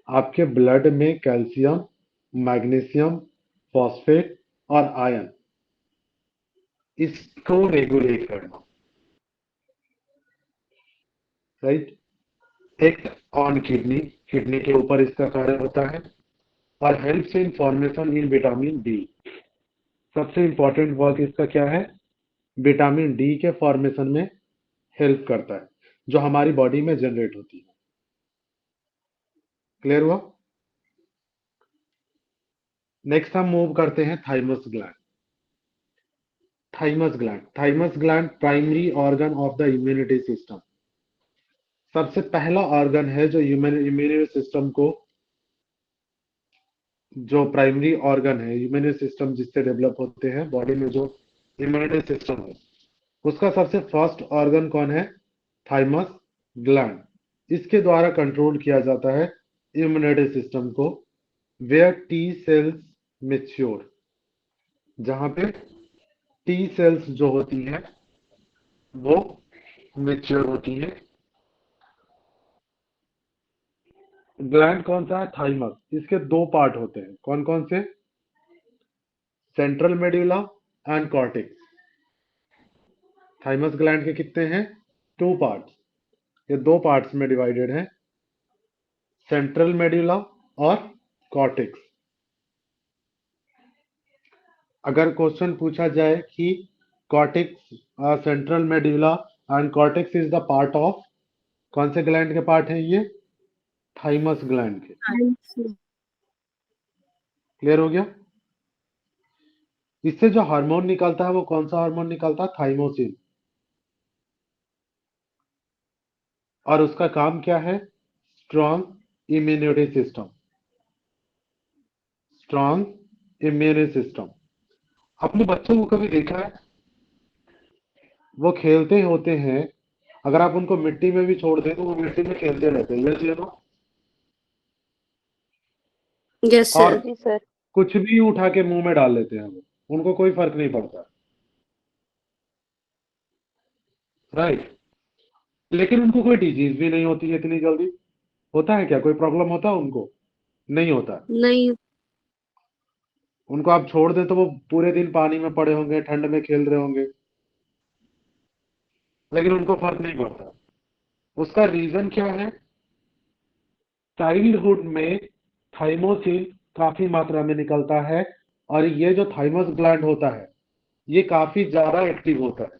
आपके ब्लड में calcium, magnesium, phosphate और आयरन, इसको रेगुलेट करना, right. Act on kidney, kidney के ऊपर इसका कार्य होता है। और helps in formation in vitamin D. सबसे इंपॉर्टेंट वर्क इसका क्या है? विटामिन डी के फॉर्मेशन में हेल्प करता है, जो हमारी बॉडी में जनरेट होती है। क्लियर हुआ? नेक्स्ट हम मूव करते हैं thymus gland. Thymus gland primary organ of the immunity system. सबसे पहला ऑर्गन है जो इम्यूनिटी सिस्टम को, जो प्राइमरी ऑर्गन है, इम्यूनिटी सिस्टम जिससे डेवलप होते हैं बॉडी में, जो इम्यूनिटी सिस्टम है, उसका सबसे फर्स्ट ऑर्गन कौन है? Thymus gland. इसके द्वारा कंट्रोल किया जाता है इम्यूनिटी सिस्टम को। वेयर टी सेल्स मेच्योर, जहां पे टी सेल्स जो होती है वो मेच्योर होती है। ग्लैंड कौन सा है? थाइमस। इसके दो पार्ट होते हैं, कौन कौन से? Central medulla and cortex. Thymus gland के कितने हैं? Two parts. ये दो पार्ट्स में डिवाइडेड है, सेंट्रल मेड्यूला और कॉर्टेक्स। अगर क्वेश्चन पूछा जाए कि cortex, central medulla and cortex is the part of, कौन से ग्लैंड के पार्ट है ये? थाइमस ग्लैंड के। क्लियर हो गया? इससे जो हार्मोन निकलता है वो कौन सा हार्मोन निकलता है? थाइमोसिन। और उसका काम क्या है? Strong immunity system. Strong immunity system. अपने बच्चों को कभी देखा है, वो खेलते होते हैं, अगर आप उनको मिट्टी में भी छोड़ दें तो वो मिट्टी में खेलते रहते हैं, यस या नो? यस और सर। जी सर। कुछ भी उठा के मुंह में डाल लेते हैं वो, उनको कोई फर्क नहीं पड़ता, राइट। लेकिन उनको कोई डिजीज भी नहीं होती है इतनी जल्दी। होता है क्या? कोई प्रॉब्लम होता है उनको? नहीं होता है। नहीं। उनको आप छोड़ दें तो वो पूरे दिन पानी में पड़े होंगे, ठंड में खेल रहे होंगे, लेकिन उनको फर्क नहीं पड़ता। उसका रीजन क्या है? चाइल्डहुड में थाइमोसिन काफी मात्रा में निकलता है, और ये जो थाइमस ग्लैंड होता है ये काफी ज्यादा एक्टिव होता है।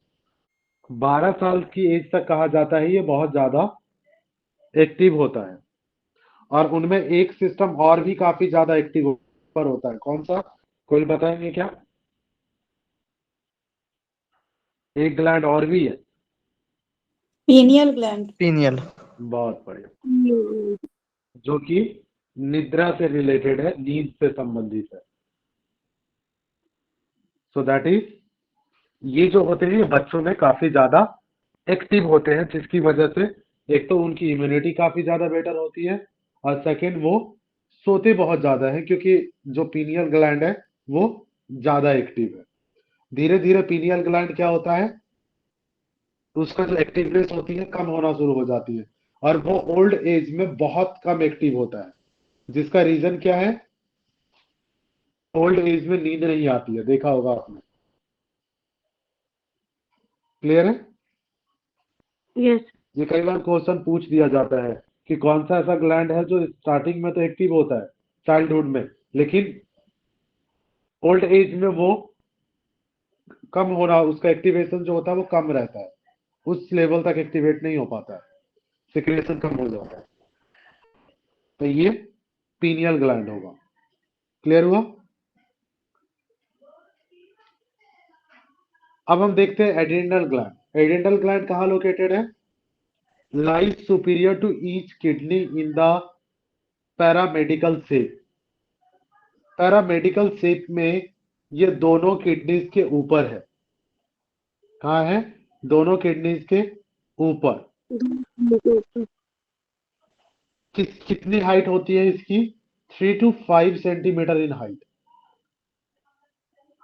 12 साल की एज तक कहा जाता है ये बहुत ज्यादा एक्टिव होता है। और उनमें एक सिस्टम और भी काफी ज्यादा एक्टिव पर होता है, कौन सा? कोई बताएंगे क्या? एक ग्लैंड और भी है। Pineal gland. पीनियल। बहुत बढ़िया। जो कि निद्रा से रिलेटेड है, नींद से संबंधित है। सो दैट इज, ये जो होते हैं ये बच्चों में काफी ज्यादा एक्टिव होते हैं, जिसकी वजह से एक तो उनकी इम्यूनिटी काफी ज्यादा बेटर होती है, और सेकंड वो सोते बहुत ज्यादा है, क्योंकि जो पीनियल ग्लैंड है वो ज्यादा एक्टिव है। धीरे धीरे पीनियल ग्लैंड क्या होता है, उसका जो एक्टिवनेस होती है कम होना शुरू हो जाती है, और वो ओल्ड एज में बहुत कम एक्टिव होता है। जिसका रीजन क्या है? ओल्ड एज में नींद नहीं आती है, देखा होगा आपने। क्लियर है? यस। ये कई बार क्वेश्चन पूछ दिया जाता है कि कौन सा ऐसा ग्लैंड है जो स्टार्टिंग में तो एक्टिव होता है चाइल्डहुड में, लेकिन ओल्ड एज में वो कम होना, उसका एक्टिवेशन जो होता है वो कम रहता है, उस लेवल तक एक्टिवेट नहीं हो पाता है, सिक्रेशन कम हो जाता है। तो ये पीनियल ग्लैंड होगा। क्लियर हुआ? अब हम देखते हैं एड्रिनल ग्लैंड। एड्रिनल ग्लैंड कहाँ लोकेटेड है? Lies superior to each kidney in the paramedical shape. Paramedical shape में ये दोनों किडनीज के ऊपर है। कहाँ है? दोनों किडनीज के ऊपर। कितनी हाइट होती है इसकी? 3 to 5 centimetre in height.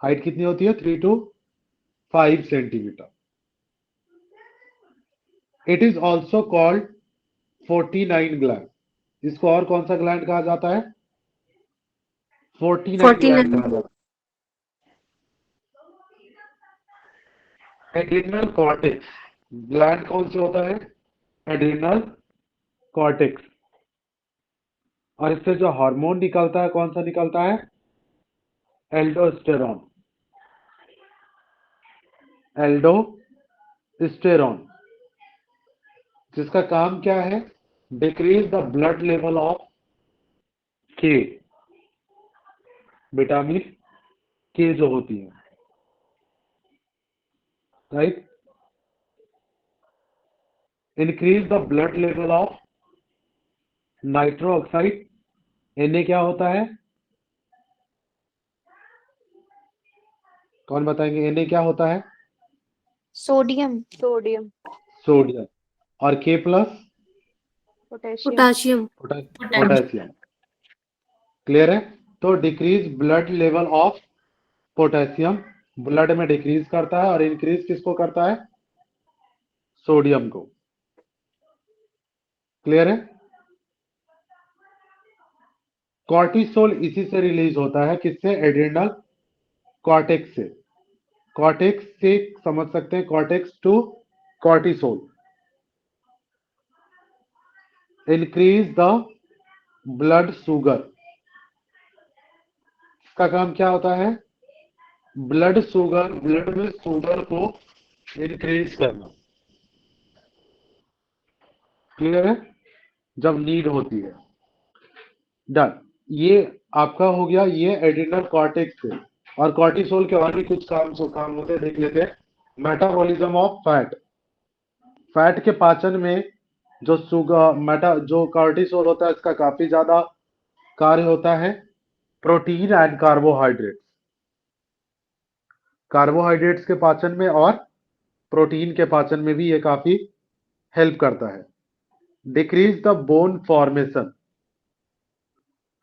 Height कितनी होती है? 3 to 5 centimetre. It is also called 49 gland. इसको और कौन सा ग्लैंड कहा जाता है? 14 ग्लैंड 49. कहा जाता है। एड्रिनल कॉर्टेक्स ग्लैंड कौन से होता है? Adrenal cortex. और इससे जो हार्मोन निकलता है कौन सा निकलता है? एल्डोस्टेरॉन। एल्डोस्टेरॉन जिसका काम क्या है? Decrease the blood level of के, विटामिन के जो होती है, right. Increase the blood level of nitro oxide. Na क्या होता है? कौन बताएंगे Na क्या होता है? Sodium sodium. और K plus potassium Potassium. Potassium. Clear है? तो decrease blood level of potassium blood में डिक्रीज करता है और इंक्रीज किसको करता है? सोडियम को। क्लियर है? कॉर्टिसोल इसी से रिलीज होता है, किससे? एड्रिनल कॉर्टेक्स से। कॉर्टेक्स से समझ सकते हैं, cortex to cortisol. Increase the blood sugar. इसका काम क्या होता है? ब्लड शुगर, ब्लड में शुगर को इंक्रीज करना। क्लियर है? जब नीड होती है। डन। ये आपका हो गया, ये एड्रिनल कॉर्टेक्स से। और कॉर्टिसोल के और भी कुछ काम होते हैं, देख लेते हैं। Metabolism of fat. फैट के पाचन में जो जो कॉर्टिसोल होता है इसका काफी ज्यादा कार्य होता है। प्रोटीन एंड कार्बोहाइड्रेट्स, कार्बोहाइड्रेट्स के पाचन में और प्रोटीन के पाचन में भी ये काफी हेल्प करता है। Decrease the bone formation,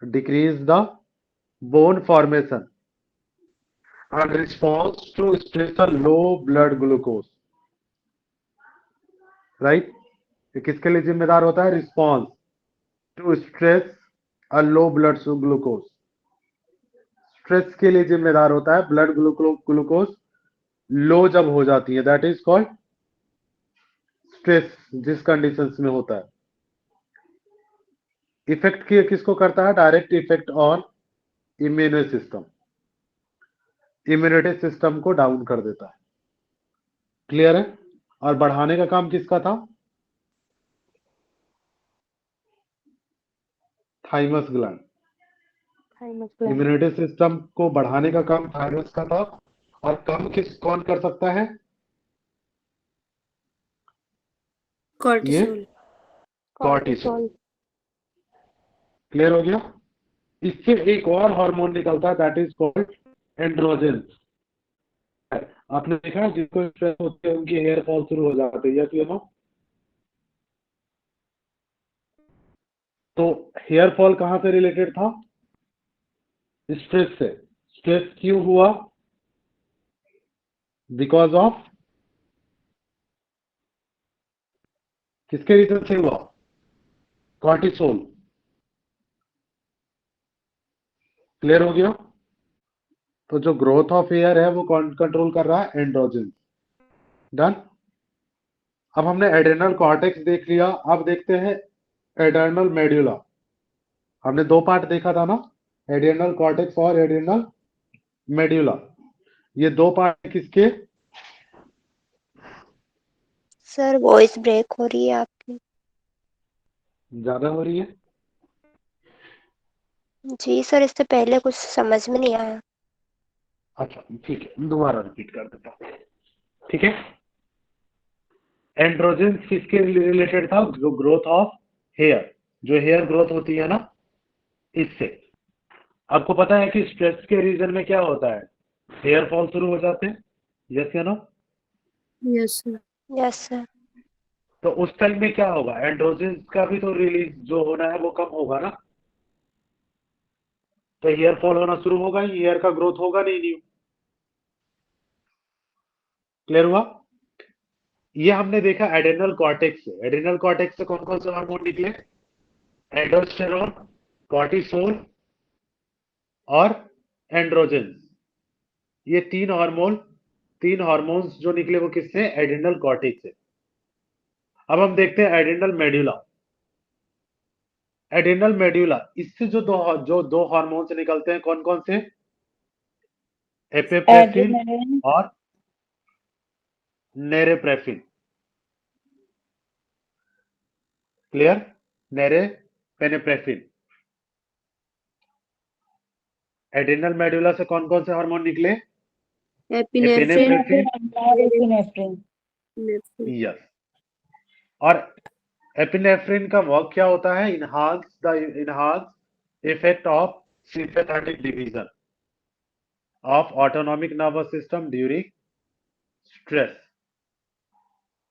decrease the bone formation and response to stress or low blood glucose, right. ये किसके लिए जिम्मेदार होता है? रिस्पॉन्स टू स्ट्रेस और लो ब्लड ग्लूकोज। स्ट्रेस के लिए जिम्मेदार होता है, ब्लड ग्लूकोज लो जब हो जाती है, दैट इज कॉल्ड स्ट्रेस। जिस कंडीशंस में होता है, इफेक्ट किसको करता है? Direct effect on immuno system, immunity system को डाउन कर देता है। क्लियर है? और बढ़ाने का काम किसका था? Thymus gland. इम्यूनिटी सिस्टम को बढ़ाने का काम थायरस का था। और कम कौन कर सकता है? ये Cortisol. कॉर्टिसोल। क्लियर हो गया? इससे एक और हार्मोन निकलता है, दैट इज कॉल्ड एंड्रोजन। आपने देखा है जिसको स्ट्रेस होती है उनकी हेयर फॉल शुरू हो जाती है, यस यू नो। तो हेयर फॉल कहां से रिलेटेड था? स्ट्रेस से। स्ट्रेस क्यों हुआ? बिकॉज ऑफ किसके रीजन से हुआ? कॉर्टिसोल। क्लियर हो गया? तो जो ग्रोथ ऑफ हेयर है वो कौन कंट्रोल कर रहा है? एंड्रोजन। डन। अब हमने एड्रेनल कॉर्टेक्स देख लिया, अब देखते हैं एड्रेनल मेड्यूला। हमने दो पार्ट देखा था ना, एड्रेनल कॉर्टेक्स और एड्रेनल मेड्यूला। ये दो पार्ट किसके? सर वॉइस ब्रेक हो रही है आपकी। ज्यादा हो रही है? जी सर, इससे पहले कुछ समझ में नहीं आया। अच्छा ठीक है, दोबारा रिपीट कर देता हूं। ठीक है। एंड्रोजन किसके रिलेटेड था? जो ग्रोथ ऑफ हेयर, जो हेयर ग्रोथ होती है ना, इससे। आपको पता है कि स्ट्रेस के रीजन में क्या होता है? हेयर फॉल शुरू हो जाते हैं, यस या no. Yes, sir. Yes sir. तो उस टाइम में क्या होगा? एंड्रोजन का भी तो रिलीज जो होना है वो कम होगा ना, तो हेयर फॉल होना शुरू होगा ही, हेयर का ग्रोथ होगा नहीं न्यू। क्लियर हुआ? ये हमने देखा एड्रेनल कॉर्टेक्स से। एड्रेनल कॉर्टेक्स से कौन कौन से हार्मोन निकले? एल्डोस्टेरोन, कॉर्टिसोल और एंड्रोजन। ये तीन हार्मोन्स जो निकले वो किससे? एड्रिनल कॉर्टेक्स से। अब हम देखते हैं एड्रिनल मेड्यूला। एड्रिनल मेड्यूला, इससे जो दो हार्मोन्स निकलते हैं, कौन कौन से? एपिप्रेसिन एड्रेनालिन, और norepinephrine. Clear? Norepinephrine. Adrenal medulla से कौन कौन से हार्मोन निकले? Epinephrine, epinephrine, norepinephrine. यस। और एपिनेफ्रिन का वर्क क्या होता है? Enhance effect of sympathetic division of autonomic nervous system during stress.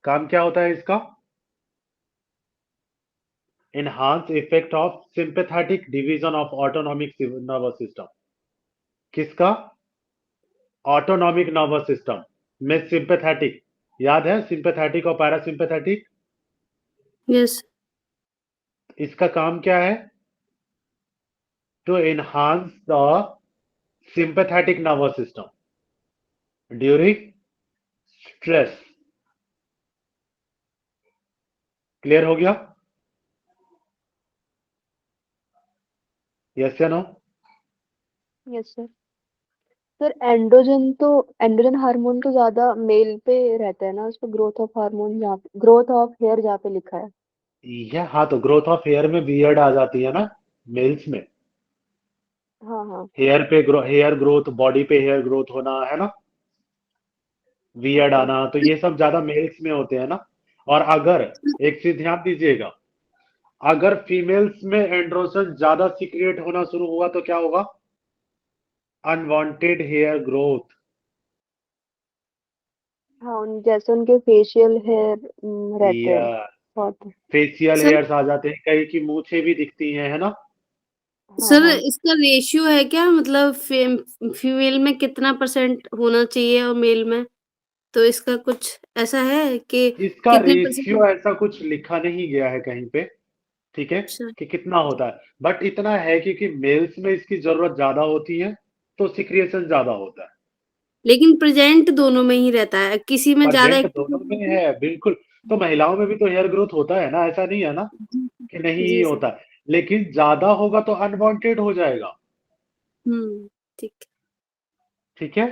काम क्या होता है इसका? Enhance effect of sympathetic division of autonomic nervous system. किसका? ऑटोनॉमिक नर्वस सिस्टम में सिंपैथेटिक। याद है सिंपैथेटिक और पैरासिम्पैथेटिक? यस, इसका काम क्या है? To enhance the sympathetic nervous system during stress. Clear हो गया? यस या no? Yes sir. Sir androgen hormone तो ज्यादा मेल पे रहता है ना, उस पर growth of hormone growth of hair जहाँ पे लिखा है। यह हाँ, तो ग्रोथ ऑफ हेयर में बियर्ड आ जाती है ना मेल्स में। हाँ हाँ हेयर ग्रोथ, बॉडी पे हेयर ग्रोथ होना, है ना, बियर्ड ओके। आना, तो ये सब ज्यादा मेल्स में होते हैं ना। और अगर एक चीज ध्यान दीजिएगा, अगर फीमेल्स में एंड्रोजन ज्यादा सीक्रेट होना शुरू हुआ तो क्या होगा? Unwanted hair growth. हाँ जैसे उनके फेशियल हेयर रहते हैं या बहुत। फेशियल सर हेयर्स आ जाते हैं, कई की मूछें भी दिखती हैं, है ना। हाँ सर हाँ इसका रेशियो है क्या, मतलब फीमेल में कितना परसेंट होना चाहिए और मेल में, तो इसका कुछ ऐसा है कि इसका कितने रेशियो परसेंट? ऐसा कुछ लिखा नहीं गया है कहीं पे, ठीक है, अच्छा, कि कितना होता है। बट इतना है कि मेल्स में इसकी जरूरत ज्यादा होती है, तो सिक्रिएशन ज्यादा होता है। लेकिन प्रेजेंट दोनों में ही रहता है, किसी में ज्यादा प्रेजेंट एक्टिव दोनों होता में है। है, बिल्कुल। तो महिलाओं में भी तो हेयर ग्रोथ होता है ना, ऐसा नहीं है ना कि नहीं जी सर। होता है। लेकिन ज्यादा होगा तो अनवांटेड हो जाएगा। ठीक। ठीक है,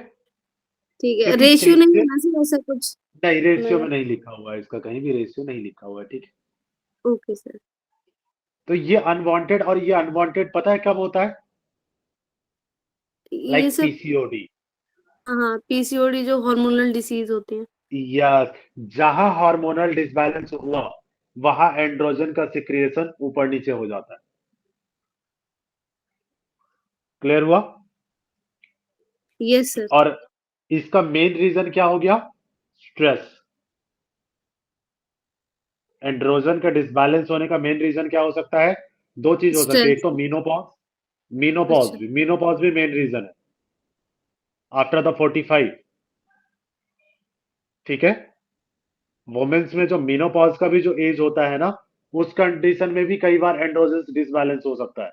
ठीक है, क्योंकि रेशियो नहीं है चेंजेस, ना सर ऐसा कुछ? नहीं रेशियो मैं में नहीं लिखा हुआ है, इसका कहीं भी रेशियो नहीं लिखा हुआ है, ठीक है। Okay sir. तो ये अनवांटेड, और ये अनवांटेड पता है कब होता है? ये लाइक सब, पीसीओडी। हाँ पीसीओडी जो हार्मोनल डिसीज होती है। यस, जहां हार्मोनल डिसबैलेंस हुआ वहां एंड्रोजन का सिक्रिएशन ऊपर नीचे हो जाता है। क्लियर हुआ? Yes sir. और इसका मेन रीजन क्या हो गया? स्ट्रेस। एंड्रोजन का डिसबैलेंस होने का मेन रीजन क्या हो सकता है? दो चीज हो सकती है, एक स्ट्रेस। तो मीनोपॉज। मीनोपॉज अच्छा। भी मीनोपॉज भी मेन रीजन है आफ्टर द 45। ठीक है, वुमेन्स में जो मीनोपॉज का भी जो एज होता है ना, उस कंडीशन में भी कई बार एंड्रोजन डिसबैलेंस हो सकता है।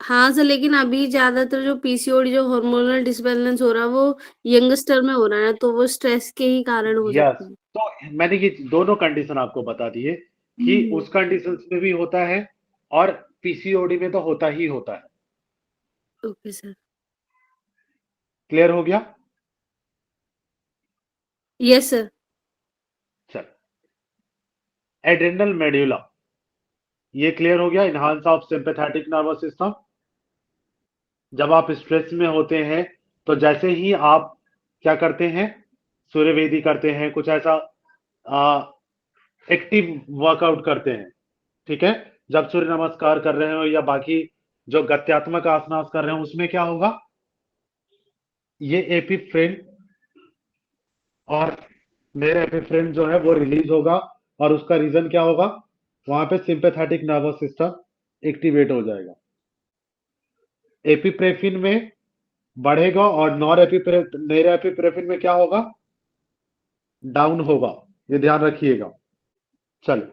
हाँ सर, लेकिन अभी ज्यादातर जो पीसीओडी जो हार्मोनल डिसबैलेंस हो रहा है वो यंगस्टर में हो रहा है, तो वो स्ट्रेस के ही कारण हो यस, सकता है। तो मैंने ये दोनों कंडीशन आपको बता दी है कि हम्म। उस कंडीशन में भी होता है, और पीसीओडी में तो होता ही होता है। Okay sir. क्लियर हो गया? Yes sir. चल, एड्रेनल मेड्यूला, ये क्लियर हो गया। Enhance of sympathetic nervous system. जब आप स्ट्रेस में होते हैं तो जैसे ही आप क्या करते हैं, सूर्यवेदी करते हैं, कुछ ऐसा एक्टिव वर्कआउट करते हैं, ठीक है, जब सूर्य नमस्कार कर रहे हो या बाकी जो गत्यात्मक आसनास कर रहे हो, उसमें क्या होगा? ये एपिफ्रेन और मेरे एपिफ्रेन जो है वो रिलीज होगा, और उसका रीजन क्या होगा? वहां पे सिंपैथेटिक नर्वस सिस्टम एक्टिवेट हो जाएगा। एपिप्रेफिन में बढ़ेगा, और नॉर एपिप्रेफिन में क्या होगा? डाउन होगा। ये ध्यान रखिएगा। चलो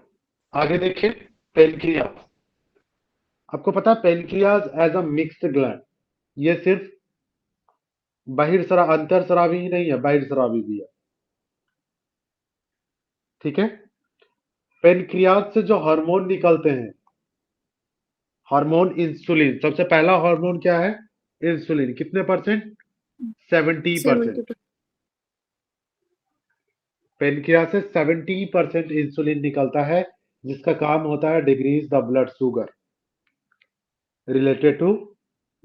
आगे देखिए, पेनक्रियास। आपको पता है pancreas as a mixed gland, ये सिर्फ अंतरस्रावी ही नहीं है, बहिर्स्रावी भी है। ठीक है। पेनक्रियाज से जो हार्मोन निकलते हैं, हार्मोन इंसुलिन, सबसे पहला हार्मोन क्या है? इंसुलिन। कितने परसेंट? 70%। 70%। पेनक्रियाज से 70% इंसुलिन निकलता है, जिसका काम होता है decrease the blood sugar related to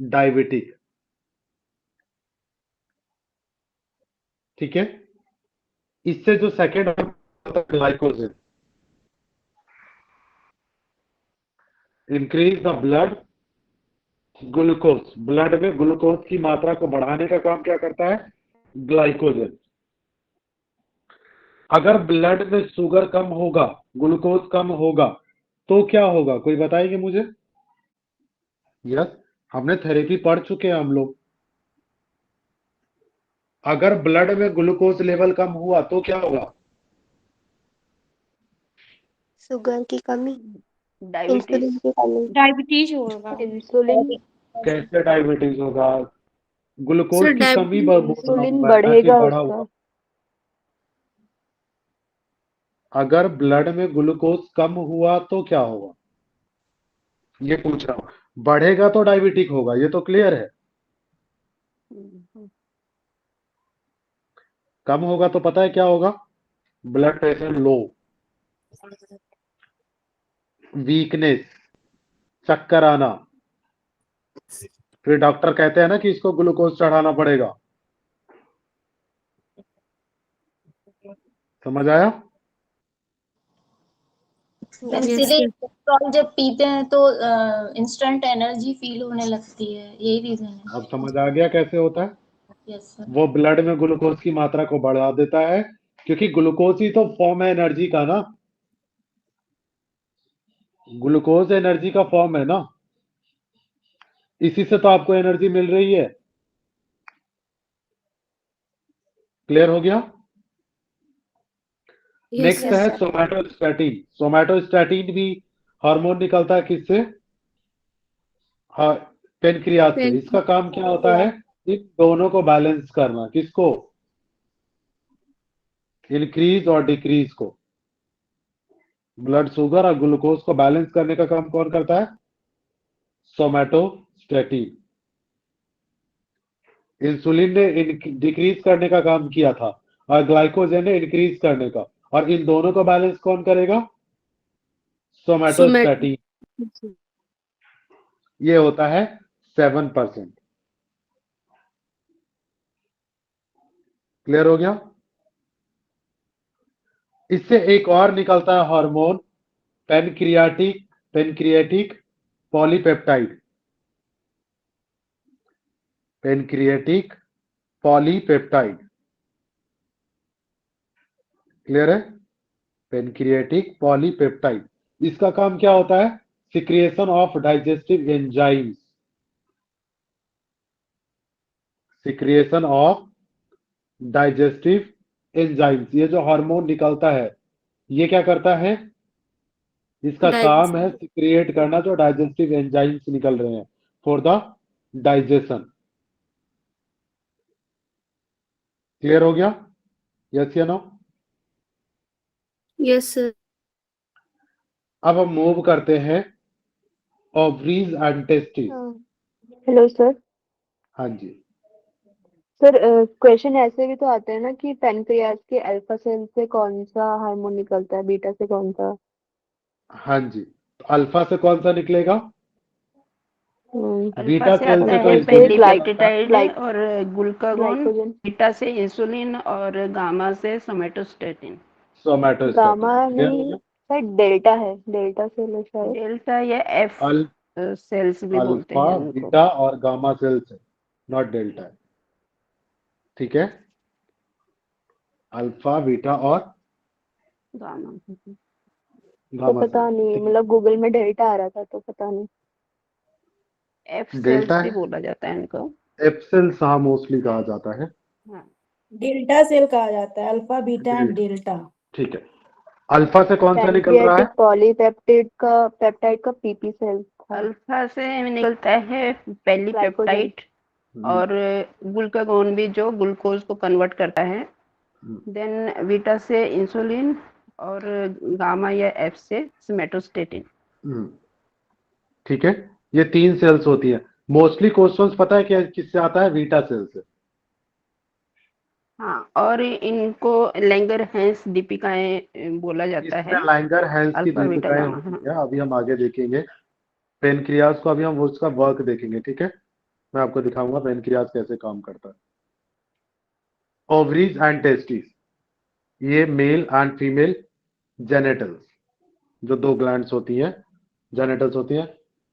diabetic. ठीक है। इससे जो सेकेंड होता है glycogen, increase the blood glucose, blood में ग्लूकोज की मात्रा को बढ़ाने का काम क्या करता है? ग्लाइकोजन। अगर ब्लड में शुगर कम होगा, ग्लूकोज कम होगा, तो क्या होगा? कोई बताएंगे मुझे? यस, हमने थेरेपी पढ़ चुके हैं हम लोग। अगर ब्लड में ग्लूकोज लेवल कम हुआ तो क्या होगा? शुगर की कमी, डायबिटीज इंसुलिन की कमी, डायबिटीज होगा। इंसुलिन कैसे डायबिटीज होगा? ग्लूकोज सर की कमी डायबिटीज बोल रहा हूं इंसुलिन मैं, ना कि बढ़ेगा बढ़ा उसका। हुआ। अगर ब्लड में ग्लूकोज कम हुआ तो क्या होगा, ये पूछ रहा हूं। बढ़ेगा तो डायबिटिक होगा, ये तो क्लियर है। कम होगा तो पता है क्या होगा? ब्लड प्रेशर लो, वीकनेस, चक्कर आना। फिर डॉक्टर कहते हैं ना कि इसको ग्लूकोज चढ़ाना पड़ेगा। समझ आया? यस इसीलिए सर। इलेक्ट्रॉल जब पीते हैं तो इंस्टेंट एनर्जी फील होने लगती है, यही रीजन है। अब समझ आ गया कैसे होता है? Yes sir. वो ब्लड में ग्लूकोज की मात्रा को बढ़ा देता है, क्योंकि ग्लूकोज ही तो फॉर्म है एनर्जी का ना। ग्लूकोज एनर्जी का फॉर्म है ना, इसी से तो आपको एनर्जी मिल रही है। क्लियर हो गया? Yes next sir. है सोमैटोस्टैटिन। सोमैटोस्टैटिन भी हार्मोन निकलता है किससे? हाँ, पेनक्रियाज से। पेन इसका काम क्या होता है? इन दोनों को बैलेंस करना। किसको? इंक्रीज और डिक्रीज को। ब्लड शुगर और ग्लूकोज को बैलेंस करने का काम कौन करता है? सोमैटोस्टैटिन। इंसुलिन ने डिक्रीज करने का काम किया था और ग्लाइकोजन ने इंक्रीज करने का, और इन दोनों को बैलेंस कौन करेगा? सोमैटो। सोमैटोस्टैटिन। ये होता है 7%। क्लियर हो गया? इससे एक और निकलता है hormone, pancreatic pancreatic polypeptide. Pancreatic polypeptide. Clear है? Pancreatic polypeptide. इसका काम क्या होता है? Secretion of digestive enzymes. Secretion of digestive enzymes. ये जो हार्मोन निकलता है, ये क्या करता है? इसका काम है सिक्रिएट करना जो डाइजेस्टिव एंजाइम्स निकल रहे हैं फॉर द डाइजेशन। क्लियर हो गया? यस या नो? Yes sir. अब हम मूव करते हैं ovaries and testis. Hello sir. हाँ जी। सर क्वेश्चन ऐसे भी तो आते हैं ना कि पेनक्रियास के अल्फा सेल से कौन सा हार्मोन निकलता है, बीटा से कौन सा? हाँ जी, तो अल्फा से कौन सा निकलेगा? हम्म, बीटा अल्फा से सेल आता से तो है इंसुलिन निकलता है। पेंडिपेप्टाइड ग्लाइक और ग्लूकागोन। ग्लाइकोजन। बीटा से इंसुलिन और गामा से सोमैटोस्टैटिन। Gamma somatostatin. क्लियर हो नहीं, गया? शायद डेल्टा है, डेल्टा सेल है शायद। डेल्टा या एफ अल सेल्स भी बोलते अल्फा हैं उनको। बीटा और गामा सेल्स है, नॉट डेल्टा है। ठीक है? अल्फा बीटा और गामा। तो गामा पता सेल्स। नहीं, ठीक मतलब गूगल में डेल्टा आ रहा था तो पता नहीं। एफ है, सेल्स डेल्टा भी है। बोला जाता है इनको। एफ सेल्स हाँ मोस्टली कहा जाता है। हाँ। डेल्टा सेल कहा जाता है, alpha beta and great. Delta. ठीक है। अल्फा से कौन सा निकल रहा है? पैनक्रियाटिक पॉलीपेप्टाइड का पीपी सेल। अल्फा अल्फा से निकलता है पेलीपेप्टाइड और ग्लूकागोन भी जो ग्लूकोज को कन्वर्ट करता है। देन बीटा से इंसुलिन और गामा या एफ से सोमेटोस्टेटिन। ठीक है, ये 3 सेल्स होती है। मोस्टली क्वेश्चंस पता है क्या किससे आता है? बीटा सेल से। हाँ, और इनको लैंगर-हैंस दीपिकाएं बोला जाता है। इसमें लैंगर-हैंस की अल्फा बीटा दीपिकाएं गामा। होती है, अभी हम आगे देखेंगे। पेनक्रियाज को अभी हम उसका वर्क देखेंगे, ठीक है। मैं आपको दिखाऊंगा पेनक्रियाज कैसे काम करता है। ओवरीज एंड टेस्टिस, ये मेल एंड फीमेल जेनिटल्स, जो 2 ग्लैंड्स होती हैं, जेनिटल्स होती हैं।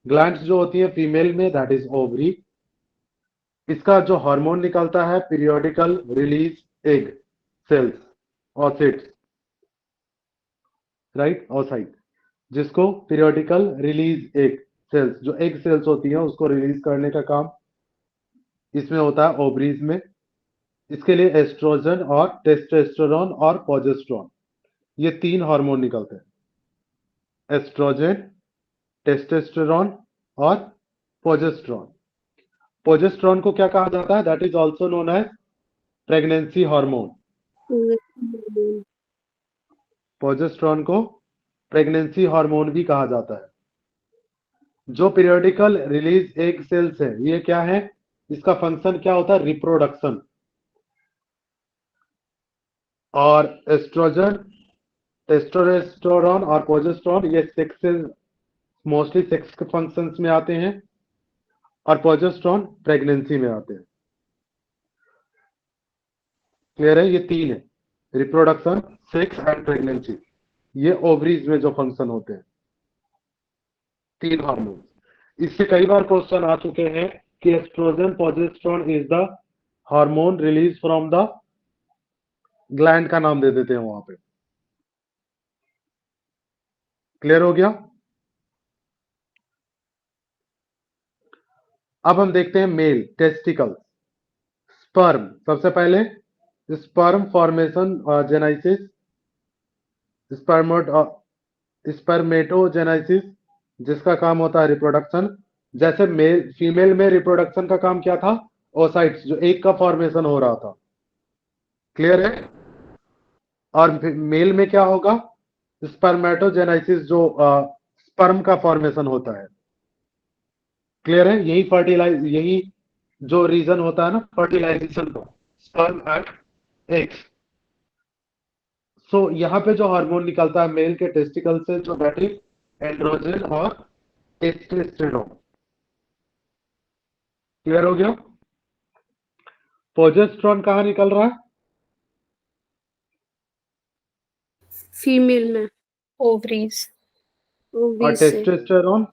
ग्लैंड्स जो होती है फीमेल में, दैट इज ओवरी। इसका जो हार्मोन निकलता है periodical release egg cells oocytes, right, oocyte, जिसको पीरियोडिकल रिलीज एग सेल्स, जो एग सेल्स होती हैं उसको रिलीज करने का काम इसमें होता है, ओवरीज में। इसके लिए एस्ट्रोजन और टेस्टोस्टेरोन और प्रोजेस्टेरोन, ये 3 हार्मोन निकलते हैं, एस्ट्रोजन, टेस्टोस्टेरोन और प्रोजेस्टेरोन। प्रोजेस्टेरोन को क्या कहा जाता है? That is also known as pregnancy hormone. Progesterone को प्रेगनेंसी हार्मोन भी कहा जाता है। जो पीरियोडिकल रिलीज एग सेल्स है, ये क्या है? इसका फंक्शन क्या होता है? रिप्रोडक्शन। और एस्ट्रोजन, टेस्टोस्टेरोन और प्रोजेस्टेरोन ये सेक्स, मोस्टली सेक्स के फंक्शंस में आते हैं, और प्रोजेस्टेरोन प्रेगनेंसी में आते हैं। क्लियर है? ये 3 है, रिप्रोडक्शन, सेक्स एंड प्रेगनेंसी। ये ओवरीज में जो फंक्शन होते हैं, 3 हार्मोन। इससे कई बार क्वेश्चन आ चुके हैं कि oestrogen progesterone is the hormone release from the gland, का नाम दे देते हैं वहां पे। क्लियर हो गया? अब हम देखते हैं मेल टेस्टिकल, स्पर्म। सबसे पहले स्पर्म फॉर्मेशन जेनाइसिस, स्पर्मेटोजेनाइसिस, जिसका काम होता है रिप्रोडक्शन। जैसे मेल फीमेल में रिप्रोडक्शन का काम क्या था? ओसाइट्स, जो एक का फॉर्मेशन हो रहा था। क्लियर है? और मेल में क्या होगा? स्पर्मेटोजेनाइसिस, जो स्पर्म का फॉर्मेशन होता है। क्लियर है? यही जो रीजन होता है ना फर्टिलाइजेशन का, स्पर्म एंड एग्स। सो यहाँ पे जो हार्मोन निकलता है मेल के टेस्टिकल से, जो दैट इज एंड्रोजन और टेस्टोस्टेरोन। क्लियर हो गया? प्रोजेस्टेरोन कहाँ निकल रहा है? फीमेल में, ओवरीज। और ओवरीज से। टेस्टोस्टेरोन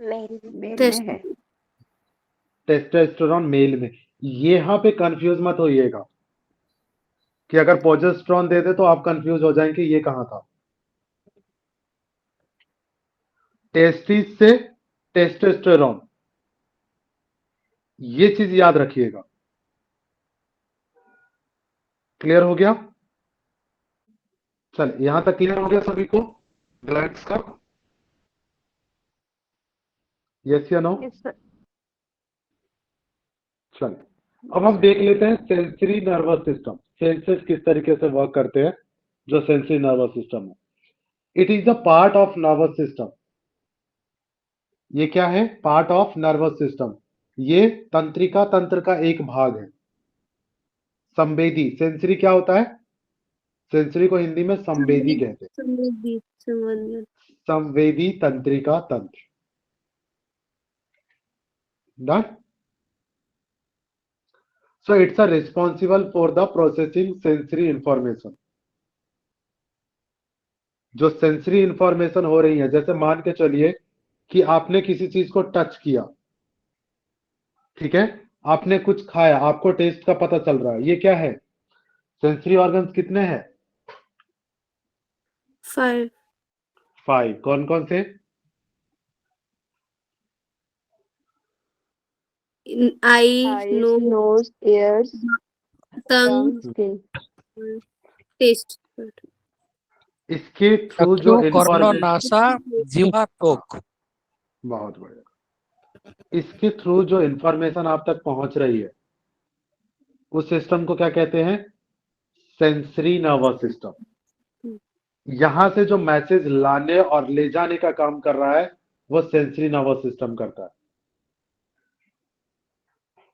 मेल में टेस्ट है। टेस्टोस्टेरोन मेल में। यहाँ पे कंफ्यूज मत होइएगा कि अगर प्रोजेस्टेरोन दे दे तो आप कंफ्यूज हो जाएंगे ये कहाँ था। टेस्टिस से टेस्टोस्टेरोन, ये चीज याद रखिएगा। क्लियर हो गया? चल, यहां तक क्लियर हो गया सभी को ग्लैंड्स का? यस या नो? चल, अब हम देख लेते हैं सेंसरी नर्वस सिस्टम, सेंसेस किस तरीके से वर्क करते हैं। जो सेंसरी नर्वस सिस्टम है, it is the part of nervous system. ये क्या है? Part of nervous system. ये तंत्रिका तंत्र का एक भाग है। संवेदी, सेंसरी क्या होता है? सेंसरी को हिंदी में संवेदी कहते हैं। संबंधित। संवेदी तंत्रिका तंत्र। Done? So it's a responsible for the processing sensory information. जो सेंसरी इंफॉर्मेशन हो रही है, जैसे मान के चलिए कि आपने किसी चीज को टच किया, ठीक है, आपने कुछ खाया, आपको टेस्ट का पता चल रहा है, ये क्या है? सेंसरी ऑर्गन्स कितने हैं? 5 5। कौन कौन से? आई, eyes, नोज, nose, ears, टंग, tongue, skin. टेस्ट। इसके थ्रू जो चक्षु कर्ण इंफॉर्मेशन, नासा जीवा त्वक। बहुत बढ़िया, इसके थ्रू जो इंफॉर्मेशन आप तक पहुंच रही है उस सिस्टम को क्या कहते हैं? Sensory nervous system. यहां से जो मैसेज लाने और ले जाने का काम कर रहा है वो सेंसरी नर्वस सिस्टम करता है।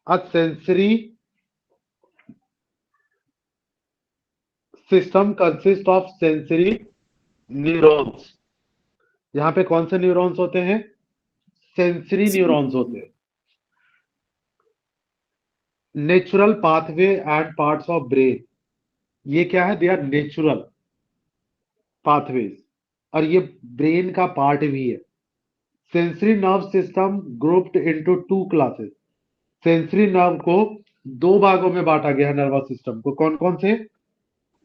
अब sensory system consist of sensory neurons. यहां पे कौन से न्यूरॉन्स होते हैं? सेंसरी न्यूरॉन्स होते हैं। Natural pathway and parts of brain, ये क्या है? दे आर नेचुरल पाथवेज और ये ब्रेन का पार्ट भी है। Sensory nerve system grouped into two classes. Sensory nerve को दो भागों में बांटा गया है नर्वस सिस्टम को। कौन कौन से?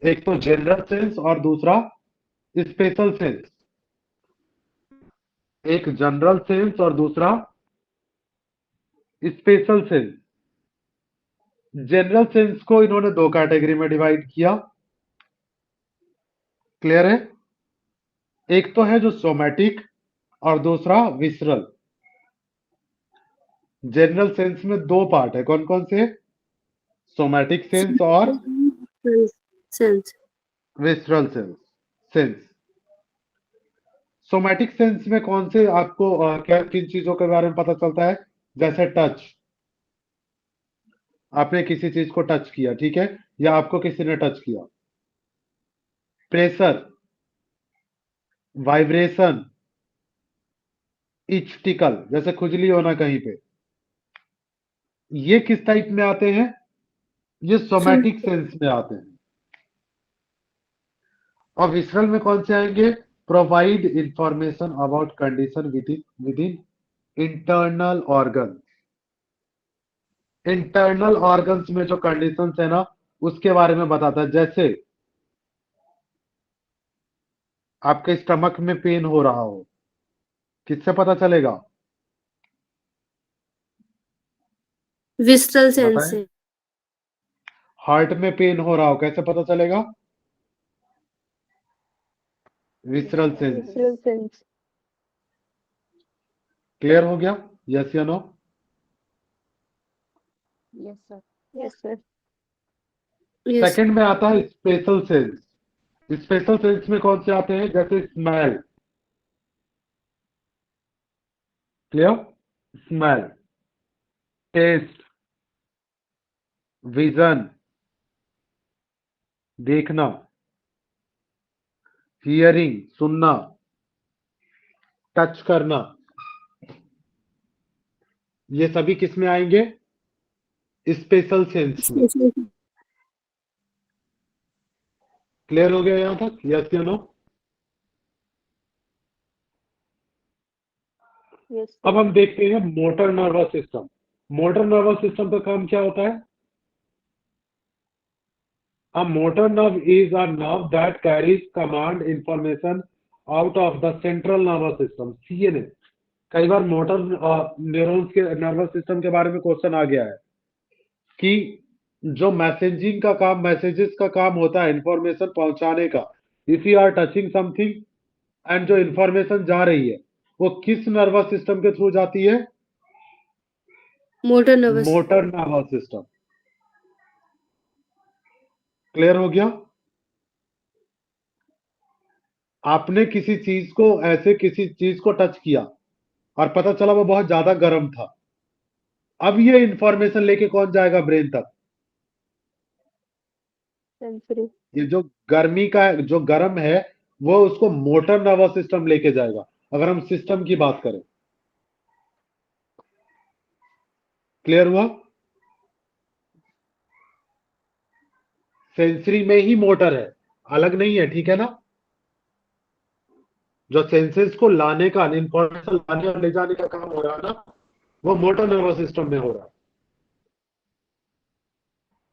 एक तो जनरल सेंस और दूसरा स्पेशल सेंस। एक जनरल सेंस और दूसरा स्पेशल सेंस। जनरल सेंस को इन्होंने दो कैटेगरी में डिवाइड किया। क्लियर है? एक तो है जो सोमैटिक और दूसरा विसरल। जनरल सेंस में दो पार्ट है, कौन कौन से? सोमैटिक सेंस और sense. Visceral sense. Somatic sense में कौन से आपको क्या किन चीजों के बारे में पता चलता है? जैसे टच, आपने किसी चीज को टच किया, ठीक है, या आपको किसी ने टच किया। प्रेशर, वाइब्रेशन, इच टिकल, जैसे खुजली होना कहीं पे, ये किस टाइप में आते हैं? ये सोमैटिक सेंस में आते हैं। और विसरल में कौन से आएंगे? Provide information about condition with in internal organ. Internal organs में जो कंडीशंस है ना उसके बारे में बताता है। जैसे आपके स्टमक में पेन हो रहा हो, किससे पता चलेगा? विस्ट्रल सेंस बताएं। से। हार्ट में पेन हो रहा हो, कैसे पता चलेगा? Visceral sense. Visceral sense. Clear हो गया? यस या no? Yes sir. Yes sir. Yes. Second में आता है स्पेशल सेंस। स्पेशल सेंस में कौन से आते हैं? जैसे smell. Clear? Smell, taste, vision, देखना, हियरिंग, सुनना, टच करना, ये सभी किस में आएंगे? स्पेशल सेंस में। क्लियर हो गया यहां तक? यस या नो? यस अब हम देखते हैं motor nervous system. Motor nervous system का काम क्या होता है? A motor nerve is a nerve that carries command information out of the central nervous system, CNS। कई बार मोटर न्यूरॉन्स के नर्वस सिस्टम के बारे में क्वेश्चन आ गया है कि जो मैसेजिंग का काम, मैसेजेस का काम होता है इंफॉर्मेशन पहुंचाने का, if you are touching something and जो इंफॉर्मेशन जा रही है वो किस नर्वस सिस्टम के थ्रू जाती है? Motor nervous. Motor nervous system. Clear हो गया? आपने किसी चीज को, ऐसे किसी चीज को टच किया और पता चला वो बहुत ज्यादा गर्म था। अब ये इंफॉर्मेशन लेके कौन जाएगा ब्रेन तक? सेंसरी। ये जो गर्मी का, जो गर्म है, वो उसको मोटर नर्वस सिस्टम लेके जाएगा, अगर हम सिस्टम की बात करें। क्लियर हुआ? सेंसरी में ही मोटर है, अलग नहीं है, ठीक है ना? जो सेंसेस को लाने का, इंफॉर्मेशन लाने और ले जाने का काम हो रहा है ना, वो मोटर नर्वस सिस्टम में हो रहा है।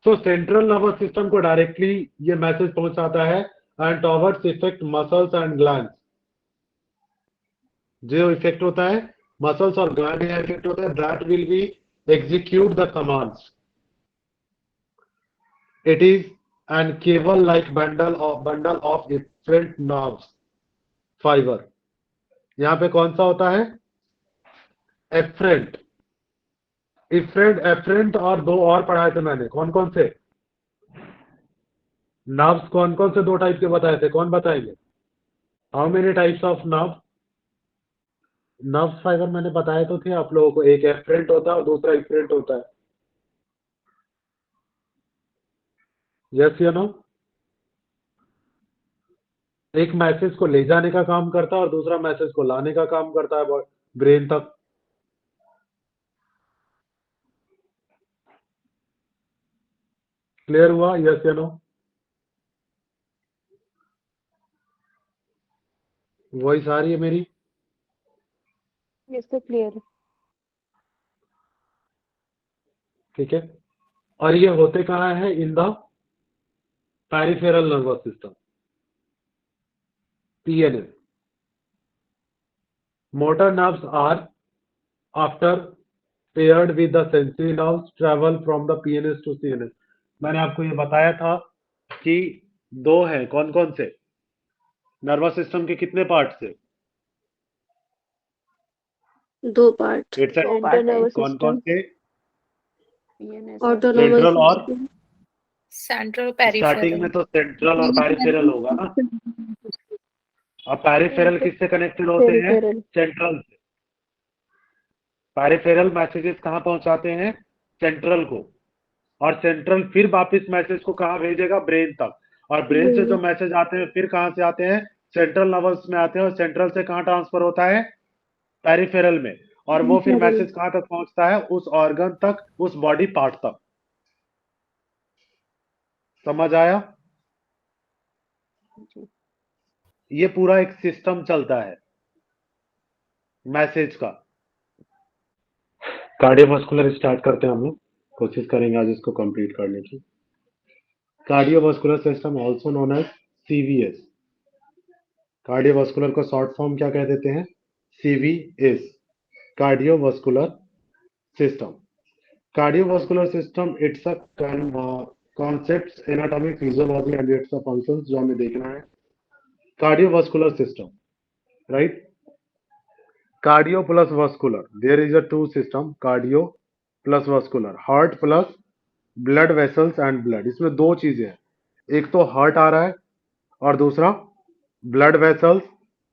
तो सेंट्रल नर्वस सिस्टम को डायरेक्टली ये मैसेज पहुंचाता है and towards effect muscles and glands. जो इफेक्ट होता है मसल्स और ग्लैंड में इफेक्ट होता है, that will be execute the commands. It is and cable like bundle of efferent nerves fiber। यहाँ पे कौन सा होता है? efferent। efferent और दो और पढ़ाए थे मैंने, कौन कौन से? नर्व्स कौन कौन से दो टाइप के बताए थे, कौन बताएंगे? How many types of nerves fibre मैंने बताए तो थे आप लोगों को, एक efferent होता है और दूसरा efferent होता है। यस या नो? एक मैसेज को ले जाने का काम करता है और दूसरा मैसेज को लाने का काम करता है ब्रेन तक। क्लियर हुआ? यस या नो? वॉइस आ रही है मेरी? ये तो क्लियर है। ठीक है। और ये होते कहाँ है? In the peripheral nervous system, PNS। Motor nerves are after paired with the sensory nerves travel from the PNS to CNS। मैंने आपको ये बताया था कि दो है, कौन कौन से? नर्वस सिस्टम के कितने पार्ट से? 2 पार्ट। इट्स दो पार्ट है। Nervous कौन कौन system, से? PNS ऑटोनोमस सेंट्रल और सेंट्रल स्टार्टिंग में तो सेंट्रल और पेरिफेरल होगा ना। अब पेरिफेरल किससे कनेक्टेड होते हैं? peripheral, सेंट्रल से। पेरिफेरल मैसेजेस कहाँ पहुंचाते हैं? सेंट्रल को, और सेंट्रल फिर वापस मैसेज को कहाँ भेजेगा? ब्रेन तक। और ब्रेन से जो मैसेज आते हैं फिर कहाँ से आते हैं? सेंट्रल नर्वस में आते हैं, और सेंट्रल से कहाँ ट्रांसफर होता है? पेरिफेरल में। और वो फिर peripheral, मैसेज कहाँ तक पहुंचता है? उस ऑर्गन तक, उस बॉडी पार्ट तक। समझ आया? ये पूरा एक सिस्टम चलता है मैसेज का। कार्डियोवास्कुलर स्टार्ट करते हैं हम लोग, कोशिश करेंगे आज इसको कंप्लीट करने की। Cardiovascular system also known as CVS। Cardiovascular का शॉर्ट फॉर्म क्या कह देते हैं? CVS, cardiovascular system. Cardiovascular system it's a concepts, anatomy, physiology and it's a functions जो हमें देखना है। Cardiovascular system, right? Cardio plus vascular, there is a two system, cardio plus vascular, heart plus blood vessels and blood. इसमें दो चीजें हैं, एक तो हार्ट आ रहा है और दूसरा ब्लड वेसल्स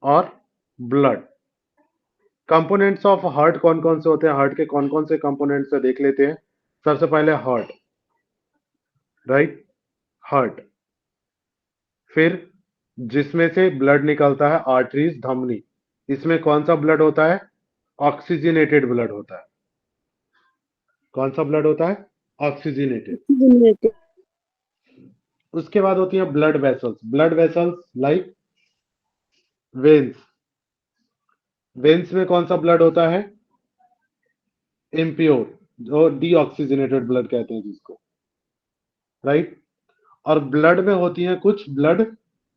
और ब्लड। कंपोनेंट्स ऑफ हार्ट कौन कौन से होते हैं? हार्ट के कौन कौन से कंपोनेंट्स से देख लेते हैं। सबसे पहले हार्ट, राइट? हार्ट, फिर जिसमें से ब्लड निकलता है आर्टरीज, धमनी। इसमें कौन सा ब्लड होता है? ऑक्सीजनेटेड ब्लड होता है। कौन सा ब्लड होता है? ऑक्सीजनेटेड। उसके बाद होती है blood vessels. Blood vessels like veins. Veins में कौन सा ब्लड होता है? इम्प्योर, जो डीऑक्सीजनेटेड ब्लड कहते हैं जिसको, राइट? और ब्लड में होती हैं कुछ ब्लड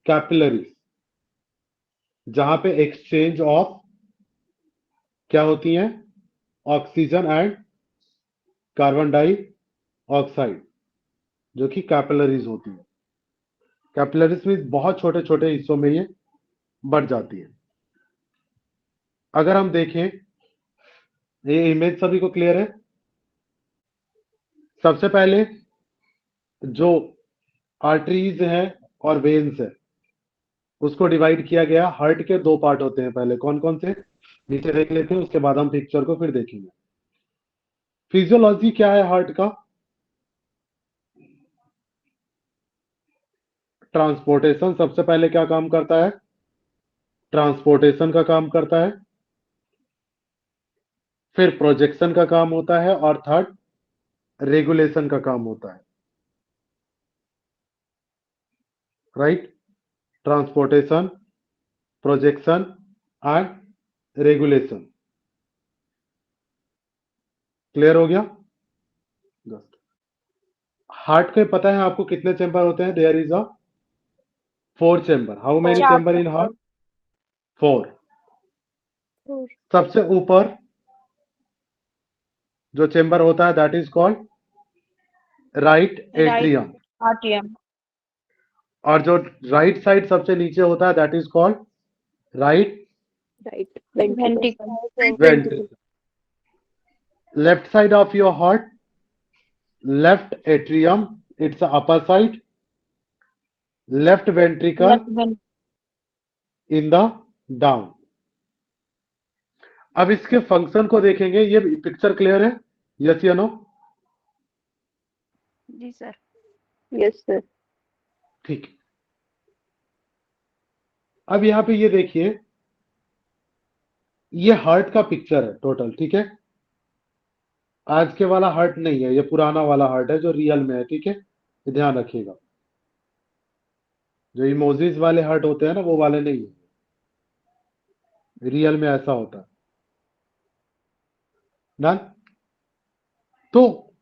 कैपिलरीज, जहां पे एक्सचेंज ऑफ क्या होती हैं? ऑक्सीजन एंड कार्बन डाइऑक्साइड, जो कि कैपिलरीज होती है। कैपिलरीज में बहुत छोटे छोटे हिस्सों में ये बढ़ जाती है। अगर हम देखें, ये इमेज सभी को क्लियर है? सबसे पहले जो आर्टरीज है और वेन्स है उसको डिवाइड किया गया। हार्ट के दो पार्ट होते हैं, पहले कौन कौन से? नीचे देख लेते हैं, उसके बाद हम पिक्चर को फिर देखेंगे। फिजियोलॉजी क्या है हार्ट का? ट्रांसपोर्टेशन। सबसे पहले क्या काम करता है? ट्रांसपोर्टेशन का काम करता है, फिर प्रोजेक्शन का काम होता है, और थर्ड रेगुलेशन का काम होता है, right? Transportation, projection and regulation. Clear हो गया? हार्ट के पता है आपको कितने चैम्बर होते हैं? There is a 4 chamber. How many chamber in heart? 4। सबसे ऊपर जो चैम्बर होता है that is called right atrium. आर्टियम। और जो राइट साइड सबसे नीचे होता है that is called right Right Ventricle. ventricle. Left side of your heart, left atrium, it's the upper side. Left ventricle Left ventricle. in the down. अब इसके function को देखेंगे, ये पिक्चर क्लियर है? यस या नो? जी सर। Yes sir. ठीक। अब यहाँ पे ये देखिए, ये हार्ट का पिक्चर है टोटल, ठीक है? आज के वाला हार्ट नहीं है, ये पुराना वाला हार्ट है जो रियल में है, ठीक है? ये ध्यान रखिएगा। जो इमोजीज वाले हार्ट होते हैं ना, वो वाले नहीं है, रियल में ऐसा होता है। डन? तो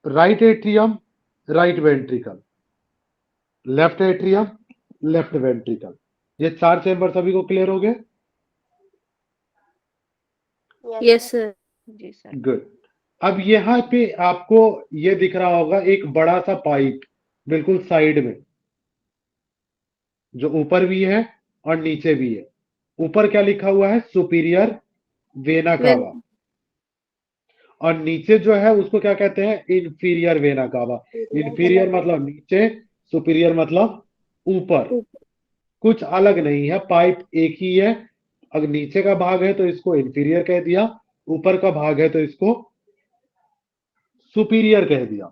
right atrium, right ventricle, left atrium, left ventricle, ये 4 चेंबर सभी को क्लियर हो गए? Yes sir. जी सर। गुड। अब यहाँ पे आपको ये दिख रहा होगा एक बड़ा सा पाइप बिल्कुल साइड में, जो ऊपर भी है और नीचे भी है। ऊपर क्या लिखा हुआ है? सुपीरियर वेना कावा, और नीचे जो है उसको क्या कहते हैं? Inferior vena cava. इंफीरियर मतलब नीचे, सुपीरियर मतलब ऊपर, कुछ अलग नहीं है, पाइप एक ही है। अगर नीचे का भाग है तो इसको इंफीरियर कह दिया, ऊपर का भाग है तो इसको सुपीरियर कह दिया।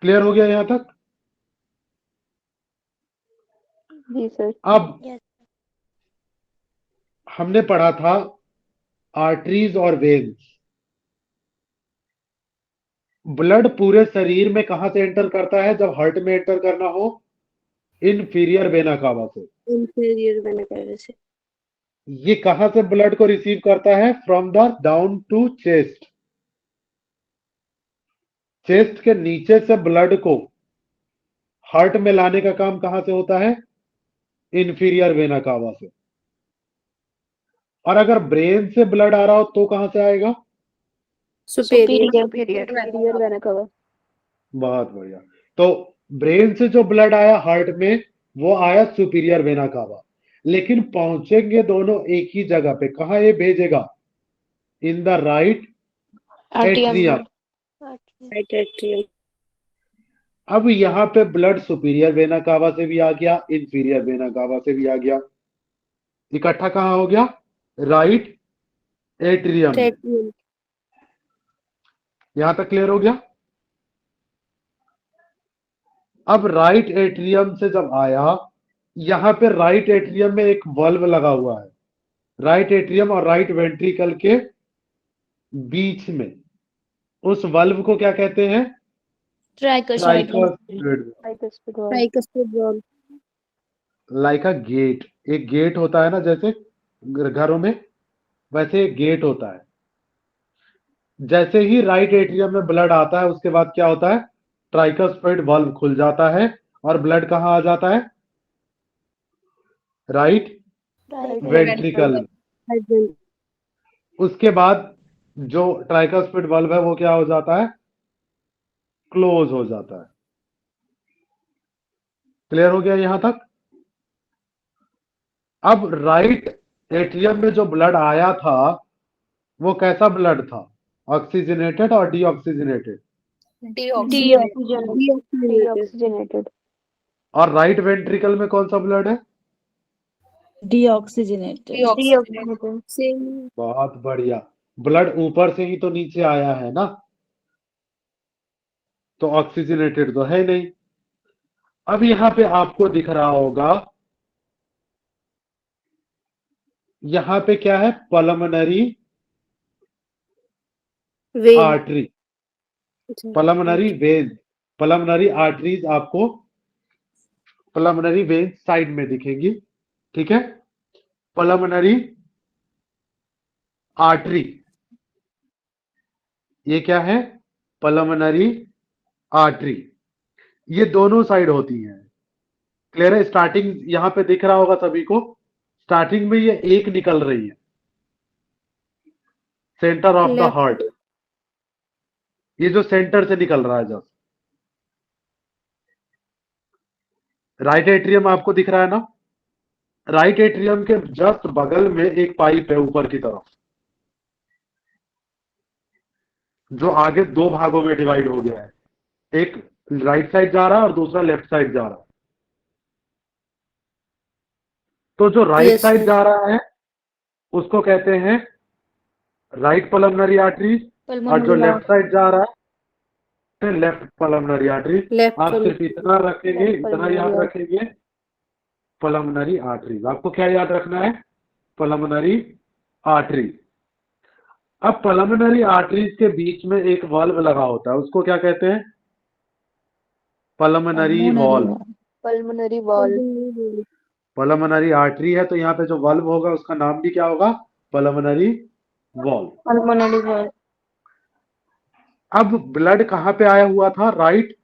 क्लियर हो गया यहां तक? जी सर। अब हमने पढ़ा था आर्टरीज और वेन्स। ब्लड पूरे शरीर में कहां से एंटर करता है जब हार्ट में एंटर करना हो? इंफीरियर वेना कावा से। इंफीरियर वेना कावा से। ये कहां से ब्लड को रिसीव करता है? From the down to chest. Chest के नीचे से ब्लड को हार्ट में लाने का काम कहां से होता है? इंफीरियर वेना कावा से। और अगर ब्रेन से ब्लड आ रहा हो तो कहां से आएगा? सुपीरियर। Superior vena cava. बहुत बढ़िया। तो ब्रेन से जो ब्लड आया हार्ट में वो आया सुपीरियर वेना कावा, लेकिन पहुंचेंगे दोनों एक ही जगह पे। कहां ये भेजेगा? In the right atrium. Right atrium. अब यहाँ पे ब्लड सुपीरियर वेना कावा से भी आ गया, इंफीरियर वेना कावा से भी आ गया, इकट्ठा कहां हो गया? राइट एट्रियम में। एट्रियम। यहां तक क्लियर हो गया? अब राइट एट्रियम से जब आया, यहां पे राइट एट्रियम में एक वल्व लगा हुआ है, राइट एट्रियम और राइट वेंट्रिकल के बीच में। उस वल्व को क्या कहते हैं? Tricuspid. Tricuspid. Tricuspid valve. Like a gate. एक गेट होता है ना, जैसे घरों में, वैसे एक गेट होता है। जैसे ही राइट एट्रियम में ब्लड आता है उसके बाद क्या होता है? ट्राइकस्पिड वाल्व खुल जाता है और ब्लड कहां आ जाता है? Right ventricle. उसके बाद जो ट्राइकस्पिड वाल्व है वो क्या हो जाता है? क्लोज हो जाता है। क्लियर हो गया यहां तक? अब राइट एट्रियम में जो ब्लड आया था वो कैसा ब्लड था? ऑक्सीजनेटेड और डीऑक्सीजनेटेड? Deoxygenated. और राइट वेंट्रिकल में कौन सा ब्लड है? Deoxygenated. सेम। बहुत बढ़िया। ब्लड ऊपर से ही तो नीचे आया है ना, तो ऑक्सीजनेटेड तो है नहीं। अब यहां पे आपको दिख रहा होगा, यहां पे क्या है? Pulmonary vein. Artery, pulmonary vein, pulmonary arteries आपको पल्मोनरी वेन साइड में दिखेंगी, ठीक है? पल्मोनरी आर्टरी, ये क्या है? Pulmonary artery. ये दोनों साइड होती हैं। क्लियर है? स्टार्टिंग यहां पे दिख रहा होगा सभी को, स्टार्टिंग में ये एक निकल रही है, सेंटर ऑफ द हार्ट। ये जो सेंटर से निकल रहा है जब, राइट एट्रियम आपको दिख रहा है ना? राइट एट्रियम के जस्ट बगल में एक पाइप है ऊपर की तरफ, जो आगे दो भागों में डिवाइड हो गया है। एक राइट साइड जा रहा है और दूसरा लेफ्ट साइड जा रहा है। तो जो राइट Yes, साइड sir. जा रहा है उसको कहते हैं राइट पल्मोनरी आर्टरी, और जो लेफ्ट साइड जा रहा है लेफ्ट पल्मोनरी आर्टरी। Left आप सिर्फ pulmonary. इतना रखेंगे, Left इतना pulmonary याद artery. रखेंगे, पल्मोनरी आर्टरीज। आपको क्या याद रखना है? Pulmonary artery. अब पल्मोनरी आर्टरीज के बीच में एक वाल्व लगा होता है, उसको क्या कहते हैं? Pulmonary valve. Pulmonary valve. Pulmonary artery है तो यहाँ पे जो वाल्व होगा उसका नाम भी क्या होगा? Pulmonary valve. Pulmonary valve. अब ब्लड कहाँ पे आया हुआ था? राइट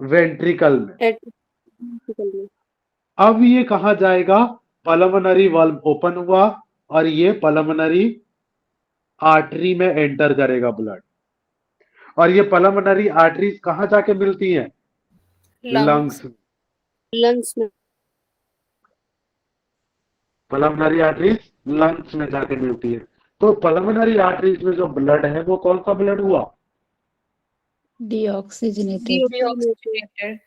वेंट्रिकल में। Ventricle में. अब ये कहाँ जाएगा? पल्मोनरी वाल्व ओपन हुआ और ये पल्मोनरी आर्टरी में एंटर करेगा ब्लड। और ये पल्मोनरी आर्टरीज कहाँ जाके मिलती हैं? लंग्स में। Lungs में. पल्मोनरी आर्टरीज लंग्स में जाके मिलती है। तो पल्मोनरी आर्टरीज में जो ब्लड है वो कौन सा ब्लड हुआ? Deoxygenated. Deoxygenated.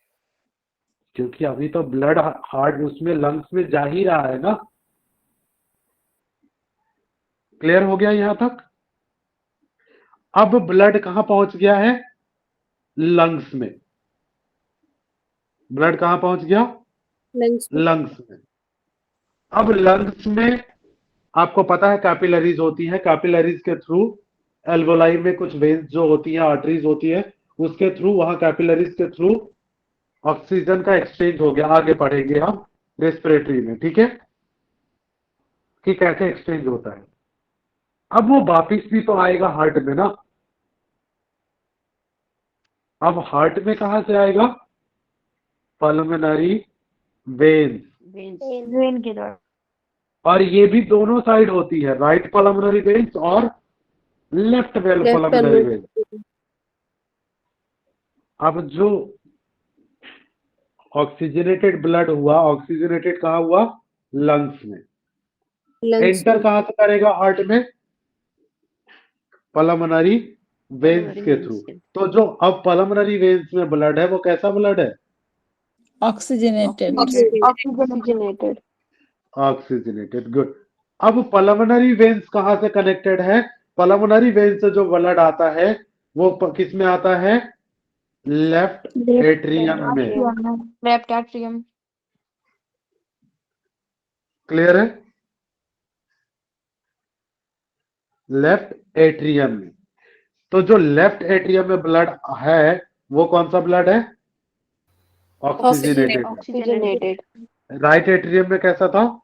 क्योंकि अभी तो ब्लड हार्ट उसमें लंग्स में जा ही रहा है ना। क्लियर हो गया यहां तक? अब ब्लड कहां पहुंच गया है? लंग्स में। ब्लड कहां पहुंच गया? Lungs में. लंग्स में। अब लंग्स में आपको पता है कैपिलरीज होती हैं, कैपिलरीज के थ्रू एल्वोलाई में कुछ वेन्स जो होती हैं, आर्टरीज होती है, उसके थ्रू, वहां कैपिलरीज के थ्रू ऑक्सीजन का एक्सचेंज हो गया। आगे पढ़ेंगे हम रेस्पिरेटरी में, ठीक है, कि कैसे एक्सचेंज होता है। अब वो वापिस भी तो आएगा हार्ट में ना। अब हार्ट में कहां से आएगा? Pulmonary veins. वेन के द्वारा. और ये भी दोनों साइड होती है, राइट पल्मोनरी वेन्स और left Left pulmonary pulmonary. Veins. अब जो ऑक्सीजनेटेड ब्लड हुआ, ऑक्सीजनेटेड कहाँ हुआ? लंग्स में। Lungs एंटर में. कहां से करेगा हार्ट में? पल्मोनरी वेन्स के थ्रू। तो जो अब पल्मोनरी वेन्स में ब्लड है वो कैसा ब्लड है? Oxygenated. Oxygenated. ऑक्सीजनेटेड। गुड। अब पल्मोनरी वेन्स कहां से कनेक्टेड है? पल्मोनरी वेन्स से जो ब्लड आता है वो किस में आता है? लेफ्ट एट्रियम में। Left atrium. क्लियर है? लेफ्ट एट्रियम में। तो जो लेफ्ट एट्रियम में ब्लड है वो कौन सा ब्लड है? ऑक्सीजनेटेड। Oxygenated. राइट एट्रियम में कैसा था?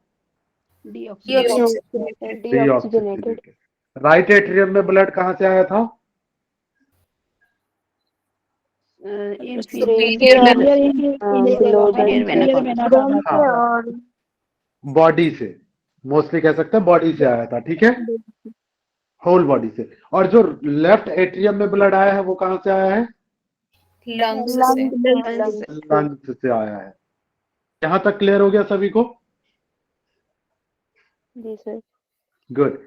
Deoxygenated. Deoxygenated. राइट एट्रियम में ब्लड कहां से आया था? बॉडी से, मोस्टली कह सकते हैं बॉडी से आया था, ठीक है, होल बॉडी से। और जो लेफ्ट एट्रियम में ब्लड आया है वो कहां से आया है? Lungs से. लंग्स से आया है। यहां तक क्लियर हो गया सभी को? जी सर. गुड।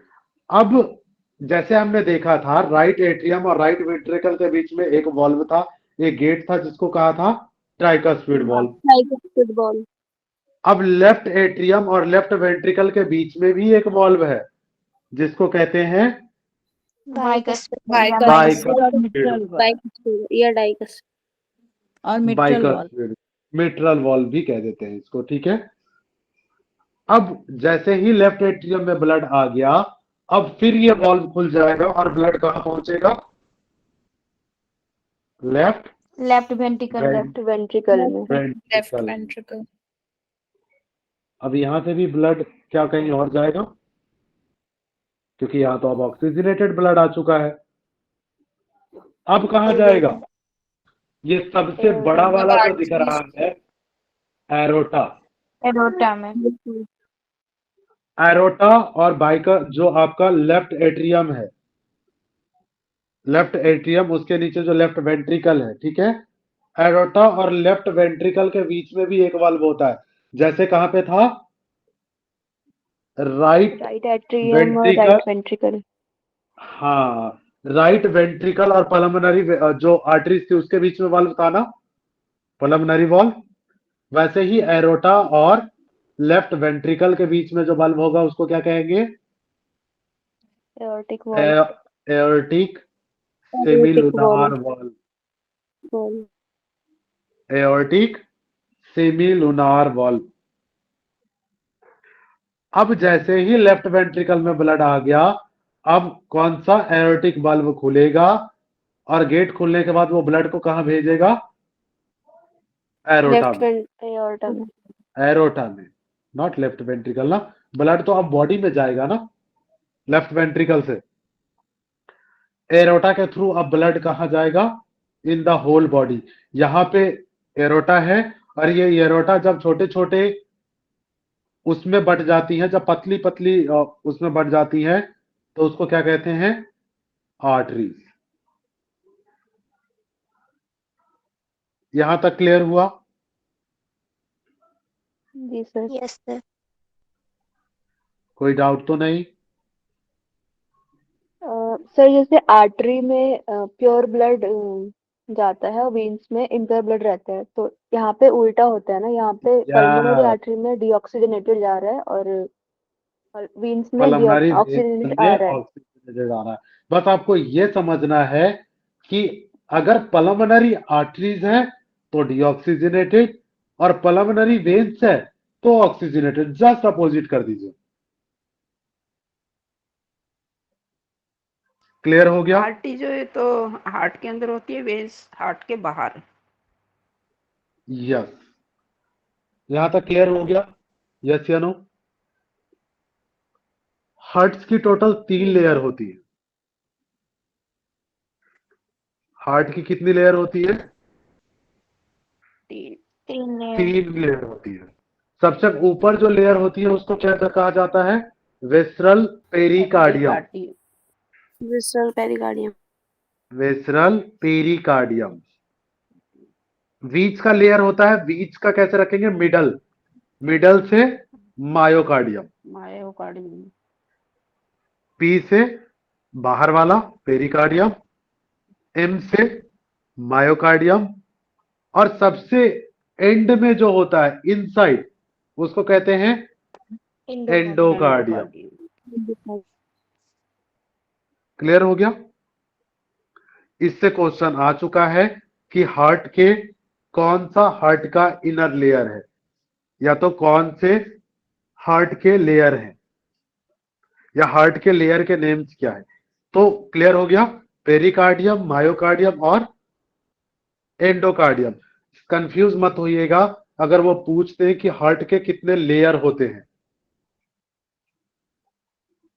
अब जैसे हमने देखा था राइट एट्रियम और राइट वेंट्रिकल के बीच में एक वॉल्व था, एक गेट था जिसको कहा था ट्राइकस्पिड वॉल्व। Tricuspid valve. अब लेफ्ट एट्रियम और लेफ्ट वेंट्रिकल के बीच में भी एक वॉल्व है जिसको कहते हैं Bicuspid. Bicuspid या dicuspid. और mitral valve. Bicuspid, mitral valve भी कह देते हैं इसको, ठीक है। अब जैसे ही लेफ्ट एट्रियम में ब्लड आ गया, अब फिर ये वॉल्व खुल जाएगा और ब्लड कहां पहुंचेगा? Left left ventricle. Left ventricle में. Left ventricle. ventricle. अब यहां से भी ब्लड क्या कहीं और जाएगा? क्योंकि यहां तो अब ऑक्सीजनेटेड ब्लड आ चुका है। अब कहां जाएगा? ये सबसे बड़ा वाला जो दिख रहा है एरोटा, एरोटा में. एरोटा और बाइका जो आपका लेफ्ट एट्रियम है, लेफ्ट एट्रियम उसके नीचे जो लेफ्ट वेंट्रिकल है, ठीक है, एरोटा और लेफ्ट वेंट्रिकल के बीच में भी एक वाल्व होता है, जैसे कहाँ पे था, राइट राइट एट्रियम और वेंट्रिकल, राइट वेंट्रिकल। हाँ राइट वेंट्रिकल और पल्मोनरी जो आर्टरीज थी उसके बीच में वाल्व था ना, पल्मोनरी वाल्व। वैसे ही एरोटा और लेफ्ट वेंट्रिकल के बीच में जो वाल्व होगा उसको क्या कहेंगे, aortic valve. Aortic aortic semilunar valve. Valve, aortic semilunar valve. अब जैसे ही लेफ्ट वेंट्रिकल में ब्लड आ गया, अब कौन सा एओर्टिक वाल्व खुलेगा और गेट खुलने के बाद वो ब्लड को कहां भेजेगा, एरोटा लेफ्ट में, एओर्टा में। एरोटा में, नॉट लेफ्ट वेंट्रिकल ना। ब्लड तो अब बॉडी में जाएगा ना लेफ्ट वेंट्रिकल से, एरोटा के थ्रू अब ब्लड कहां जाएगा, इन द होल बॉडी। यहाँ पे एरोटा है और ये एरोटा जब छोटे छोटे उसमें बट जाती है, जब पतली पतली उसमें बट जाती है तो उसको क्या कहते हैं, आर्टरीज। यहां तक क्लियर हुआ? जी सर। Yes sir. कोई डाउट तो नहीं? सर जैसे आर्टरी में प्योर ब्लड जाता है और वेन्स में इम्प्योर ब्लड रहता है, तो यहाँ पे उल्टा होता है ना, यहाँ पे पल्मोनरी या आर्टरी में डीऑक्सीजनेटेड जा रहा है और वेन्स में पल्मोनरी ऑक्सीजनेटेड आ में रहा है। ऑक्सीजनेटेड आ रहा है। बस आपको ये समझना है कि अगर पल्मोनरी आर्टरीज है तो डीऑक्सीजनेटेड और पल्मोनरी वेन्स है तो ऑक्सीजनेटेड, जस्ट अपोजिट कर दीजिए। क्लियर हो गया? आर्टरी जो है तो हार्ट के अंदर होती है, वेन्स हार्ट के बाहर। यस, यहां तक क्लियर हो गया? यस या नो? हार्ट्स की टोटल 3 लेयर होती है। हार्ट की कितनी लेयर होती है? 3। 3 लेयर। 3 लेयर होती है। सबसे ऊपर जो लेयर होती है उसको क्या कहा जाता है, वेस्ट्रल पेरिकार्डियम, विसरल पेरिकार्डियम। वेस्ट्रल पेरिकार्डियम। बीच का लेयर होता है, बीच का कैसे रखेंगे, मिडल, मिडल से मायोकार्डियम, मायोकार्डियम। पी से बाहर वाला पेरिकार्डियम, एम से मायोकार्डियम, और सबसे एंड में जो होता है इनसाइड उसको कहते हैं एंडोकार्डियम। क्लियर हो गया? इससे क्वेश्चन आ चुका है कि हार्ट के कौन सा हार्ट का इनर लेयर है, या तो कौन से हार्ट के लेयर हैं, या हार्ट के लेयर के नेम्स क्या है। तो क्लियर हो गया, पेरिकार्डियम, मायोकार्डियम और एंडोकार्डियम। कंफ्यूज मत होइएगा अगर वो पूछते हैं कि हार्ट के कितने लेयर होते हैं।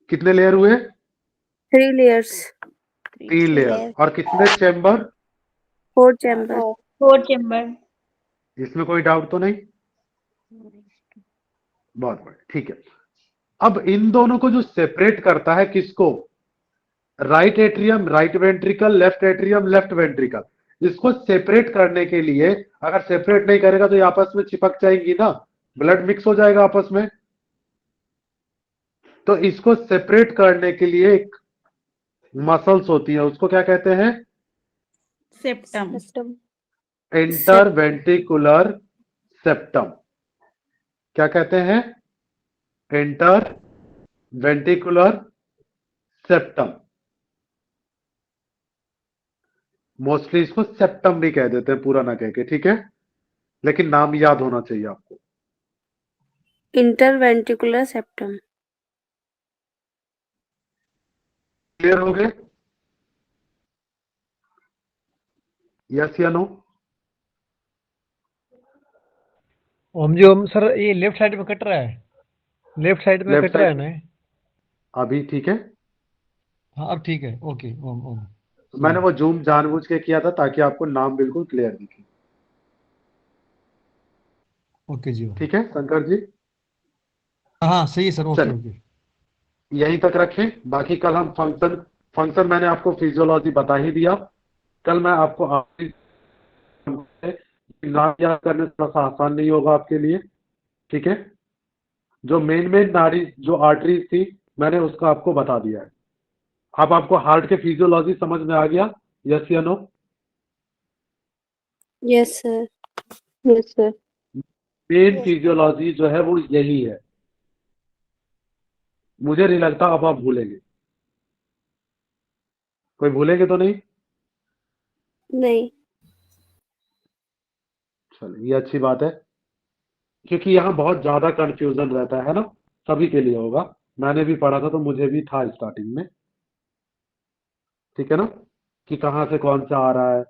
कितने लेयर हुए? 3 layers। 3 लेयर। और कितने चैम्बर? 4 chamber। 4 चैम्बर। इसमें कोई डाउट तो नहीं? बहुत बढ़िया, ठीक है। अब इन दोनों को जो सेपरेट करता है किसको, right atrium right ventricle, left atrium left ventricle, इसको सेपरेट करने के लिए, अगर सेपरेट नहीं करेगा तो ये आपस में चिपक जाएंगी ना, ब्लड मिक्स हो जाएगा आपस में। तो इसको सेपरेट करने के लिए एक मसल्स होती है, उसको क्या कहते हैं, सेप्टम। Interventricular septum. क्या कहते हैं, इंटर वेंट्रिकुलर सेप्टम। मोस्टली इसको सेप्टम भी कह देते हैं, पूरा ना कह के, ठीक है, लेकिन नाम याद होना चाहिए आपको। Interventricular septum. क्लियर हो गए? यस या नो? ओम जी ओम। सर ये लेफ्ट साइड में कट रहा है, लेफ्ट साइड में लेफ्ट कट रहा है साइड ना। अभी ठीक है? हाँ अब ठीक है, ओके। ओम ओम। मैंने वो जूम जानबूझ के किया था ताकि आपको नाम बिल्कुल क्लियर दिखे। ओके जी। ठीक है शंकर जी? हाँ सही है सर, ओके चलिए ओके। यहीं तक रखें, बाकी कल हम फंक्शन मैंने आपको फिजियोलॉजी बता ही दिया। कल मैं आपको नाम याद करने थोड़ा सा आसान नहीं होगा आपके लिए, ठीक है। जो मेन नाड़ी जो आर्टरीज थी मैंने उसका आपको बता दिया है। अब आपको हार्ट के फिजियोलॉजी समझ में आ गया, यस या no? Yes sir. Yes sir. Main physiology जो है वो यही है। मुझे नहीं लगता अब आप भूलेंगे। कोई भूलेंगे तो नहीं? नहीं। चलिए ये अच्छी बात है, क्योंकि यहाँ बहुत ज्यादा कंफ्यूजन रहता है ना, सभी के लिए होगा। मैंने भी पढ़ा था तो मुझे भी था स्टार्टिंग में, ठीक है ना, कि कहाँ से कौन सा आ रहा है,